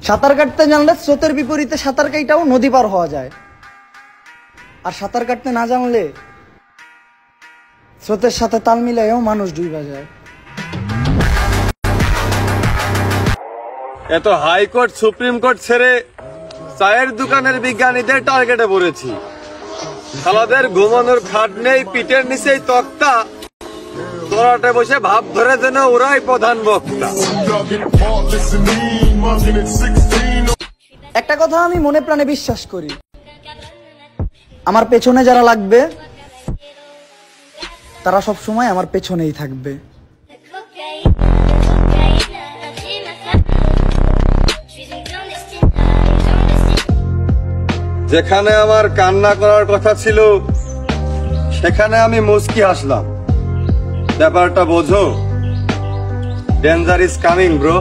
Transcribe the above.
সাঁতার কাটতে জানলে স্রোতের বিপরীতে সাঁতার কাটাও নদী পার হওয়া যায়, আর সাঁতার কাটতে না জানলে স্রোতের সাথে তাল মিলাইও মানুষ ডুইবা যায়। এত হাইকোর্ট সুপ্রিম কোর্ট ছেড়ে চায়ের দোকানের বিজ্ঞানীদের টার্গেটে পড়েছি। শালাদের ঘুমানোর খাট নেই, পিঠের নিচেই তক্তা, তোরাটে বসে ভাব ধরে যেন ওরাই প্রধান বক্তা। একটা কথা আমি মনে প্রাণে বিশ্বাস করি, আমার পেছনে যারা লাগবে তারা সব সময় আমার পেছনেই থাকবে। যেখানে আমার কান্না করার কথা ছিল সেখানে আমি মুচকি হাসলাম। ব্যাপারটা বোঝো, ডেঞ্জার ইজ কামিং ব্রো।